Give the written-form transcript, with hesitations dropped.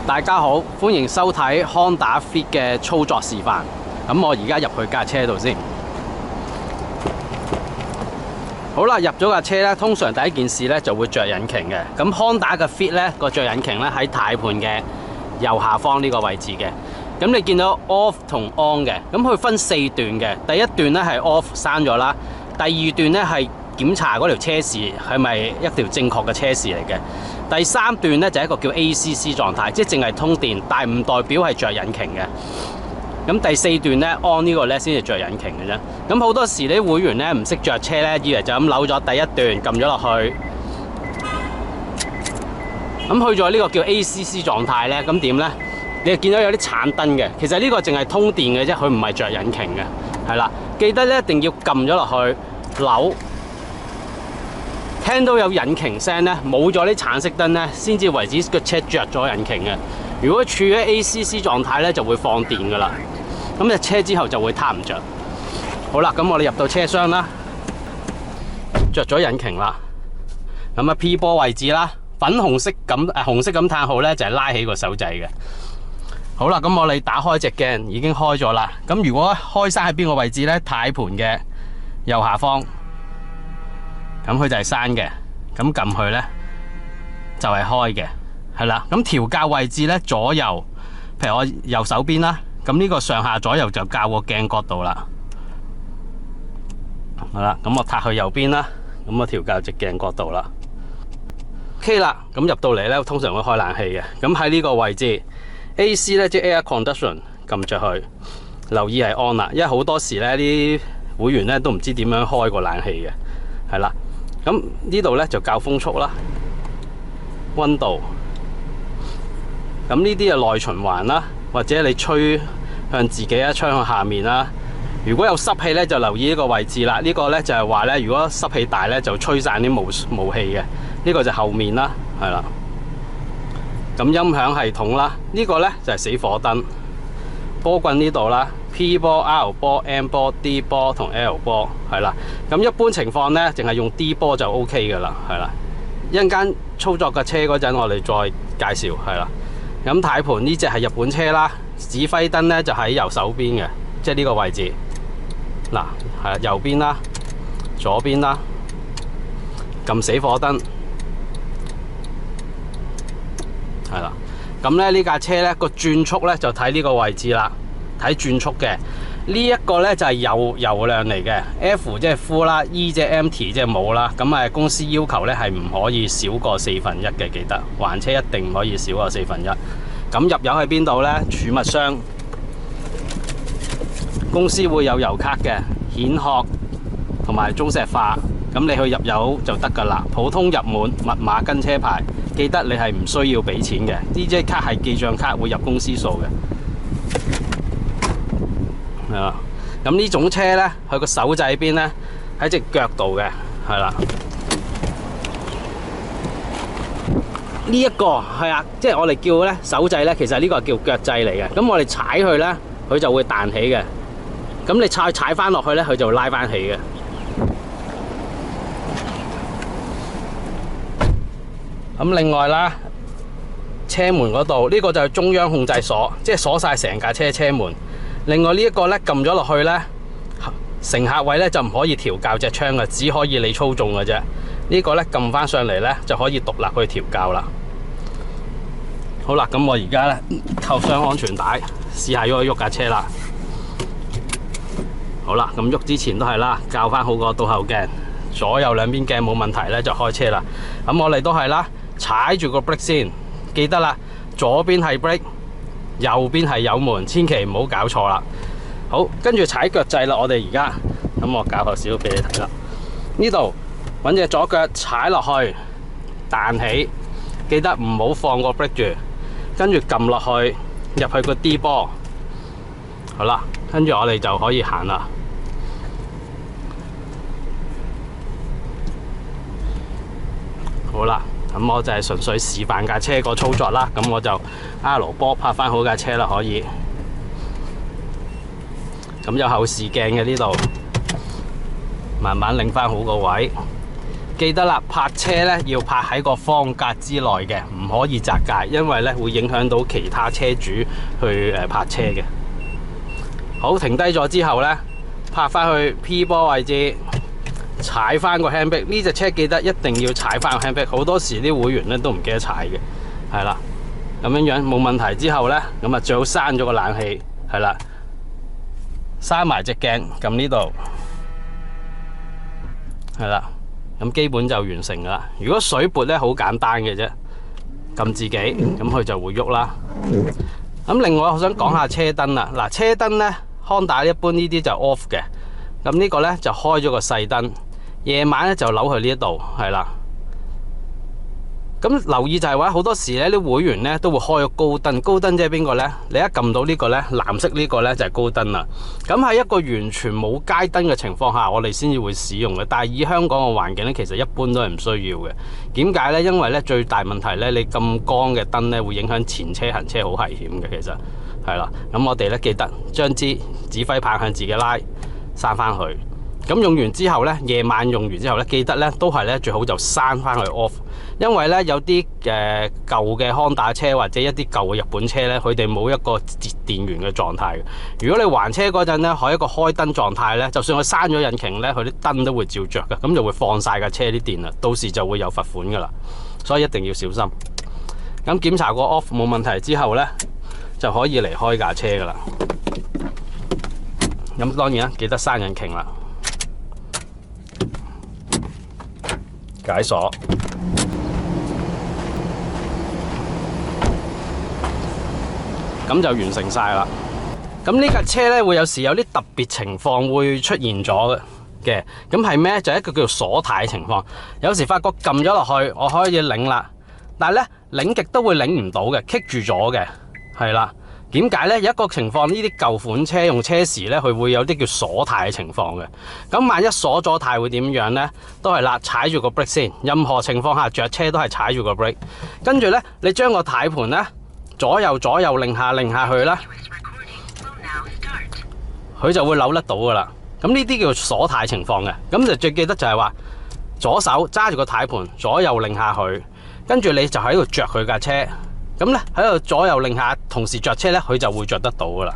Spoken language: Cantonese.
大家好，歡迎收睇 Honda Fit 嘅操作示範。咁我而家入去架車度先。好啦，入咗架車咧，通常第一件事咧就會着引擎嘅。咁 Honda 嘅 Fit 咧個着引擎咧喺軚盤嘅右下方呢個位置嘅。咁你見到 Off 同 On 嘅，咁佢分4段嘅。第一段咧係 Off 閂咗啦，第二段咧係檢查嗰條車匙係咪一條正確嘅車匙嚟嘅。第3段咧就係一個叫 ACC 狀態，即係淨係通電，但唔代表係着引擎嘅。咁第4段咧 On 呢個咧先至着引擎嘅啫。咁好多時啲會員咧唔識着車咧，以為就咁扭咗第一段撳咗落去，咁去咗呢個叫 ACC 狀態咧，咁點咧？你就見到有啲橙燈嘅，其實呢個淨係通電嘅啫，佢唔係着引擎嘅，係啦。記得咧一定要撳咗落去扭，聽到有引擎聲咧，冇咗啲橙色燈咧，先至為止個車着咗引擎嘅。如果處於 ACC 狀態咧，就會放電噶啦。咁隻車之後就會撻唔着。好啦，咁我哋入到車廂啦，着咗引擎啦。咁啊 P 波位置啦，粉紅色紅色感嘆號咧就係拉起個手掣嘅。好啦，咁我哋打開隻鏡已經開咗啦。咁如果開閂喺邊個位置咧？軚盤嘅右下方，咁佢就係閂嘅。咁撳佢咧就係開嘅，係啦。咁調校位置咧左右，譬如我右手邊啦，咁呢個上下左右就校個鏡角度啦。好啦，咁我撻去右邊啦，咁我調校隻鏡角度啦。OK 啦，咁入到嚟咧，通常會開冷氣嘅。咁喺呢個位置 AC 咧，即係 Air Condition 撳着去，留意係 On 啦，因為好多時咧啲會員咧都唔知點樣開個冷氣嘅，係啦。咁呢度咧就校風速啦、溫度。咁呢啲係內循環啦，或者你吹向自己啊，吹向下面啦。如果有濕氣咧，就留意呢個位置啦。呢個咧就係話咧，如果濕氣大咧，就吹散啲霧氣嘅。呢個就後面啦，係啦。咁音響系統啦，呢個咧就係死火燈。波棍呢度啦 ，P 波、R 波、M 波、D 波同 L 波，係啦。咁一般情況咧，淨係用 D 波就 OK 噶啦，係啦。一陣間操作架車嗰陣，我哋再介紹，係啦。咁軚盤呢隻係日本車啦，指揮燈咧就喺右手邊嘅，即係呢個位置。嗱，係右邊啦，左邊啦，撳死火燈，係啦。咁咧呢架車咧個轉速咧就睇呢個位置啦，睇轉速嘅。呢一個咧就係油量嚟嘅 ，F 即係 full 啦 ，E 即係 empty 即係冇啦。咁啊公司要求咧係唔可以少過1/4嘅，記得還車一定唔可以少過1/4。咁入油喺邊度咧？儲物箱。公司會有油卡嘅，蜆殼同埋中石化，咁你去入油就得噶啦。普通入滿，密碼跟車牌，記得你係唔需要俾錢嘅。呢張卡係記帳卡，會入公司數嘅。係啦，咁呢種車咧，佢個手掣邊咧喺隻腳度嘅，係啦。呢一個係啊，即係我哋叫咧手掣咧，其實呢個係叫腳掣嚟嘅。咁我哋踩佢咧，佢就會彈起嘅。咁你踩翻落去咧，佢就拉翻起嘅。咁另外啦，車門嗰度呢個就係中央控制鎖，即係鎖晒成架車門。另外呢一個咧撳咗落去咧，乘客位咧就唔可以調校隻窗嘅，只可以你操縱嘅啫。呢個咧撳翻上嚟咧就可以獨立去調校啦。好啦，咁我而家咧扣上安全帶，試下喐架車啦。好啦，咁喐之前都係啦，校翻好個倒後鏡，左右兩邊鏡冇問題咧，就開車啦。咁我哋都係啦，踩住個 brake 先，記得啦，左邊係 brake，右邊係油門，千祈唔好搞錯啦。好，跟住踩腳掣啦，我哋而家，咁我教學少俾你睇啦。呢度揾隻左腳踩落去，彈起，記得唔好放個 brake 住，跟住撳落去，入去個 D 波，好啦。跟住我哋就可以行啦。好啦，咁我就係純粹示範架車個操作啦。咁我就 R 波拍翻好架車啦，可以。咁有後視鏡嘅呢度，慢慢擰翻好個位。記得啦，泊車咧要泊喺個方格之內嘅，唔可以窄界，因為咧會影響到其他車主去泊車嘅。好，停低咗之後咧，泊翻去 P 波位置，踩翻個 handbrake。呢隻車記得一定要踩翻個 handbrake，好多時啲會員咧都唔記得踩嘅，係啦。咁樣冇問題之後咧，咁啊最好閂咗個冷氣，係啦，閂埋隻鏡，撳呢度，係啦。咁基本就完成噶啦。如果水撥咧，好簡單嘅啫，撳自己，咁佢就會喐啦。咁另外我想講下車燈啦。嗱，車燈咧，Honda一般呢啲就 off 嘅。咁呢個咧就開咗個細燈，夜晚咧就扭去呢一度，係啦。咁留意就係話，好多時咧啲會員咧都會開咗高燈。高燈即係邊個咧？你一撳到呢個咧，藍色呢個咧就係高燈啦。咁喺一個完全冇街燈嘅情況下，我哋先至會使用嘅。但係以香港嘅環境咧，其實一般都係唔需要嘅。點解咧？因為咧最大問題咧，你咁光嘅燈咧會影響前車行車，好危險嘅。其實係啦。咁我哋咧記得將支指揮棒向自己拉，閂翻去。咁用完之後咧，夜晚用完之後咧，記得咧都係咧最好就閂翻去 off， 因為咧有啲舊嘅Honda車或者一啲舊嘅日本車咧，佢哋冇一個節電源嘅狀態嘅。如果你還車嗰陣咧，喺一個開燈狀態咧，就算佢閂咗引擎咧，佢啲燈都會照着嘅，咁就會放晒架車啲電啦，到時就會有罰款噶啦，所以一定要小心。咁檢查過 off 冇問題之後咧，就可以離開架車噶啦。咁當然啦，記得閂引擎啦。解鎖，咁就完成晒啦。咁呢架車咧會有時有啲特別情況會出現咗嘅，咁係咩？就係一個叫做鎖軚情況。有時發覺撳咗落去，我可以擰啦，但係咧擰極都會擰唔到嘅，棘住咗嘅，係啦。點解咧？有一個情況，呢啲舊款車用車時咧，佢會有啲叫鎖軚嘅情況嘅。咁萬一鎖咗軚會點樣咧？都係啦，踩住個 brake 先。任何情況下着車都係踩住個 brake。跟住咧，你將個軚盤咧左右擰下去啦，佢就會扭得到噶啦。咁呢啲叫鎖軚情況嘅。咁就最記得就係話左手揸住個軚盤，左右擰下去，跟住你就喺度着佢架車。咁咧喺度左右擰下，同時着車咧，佢就會着得到噶啦。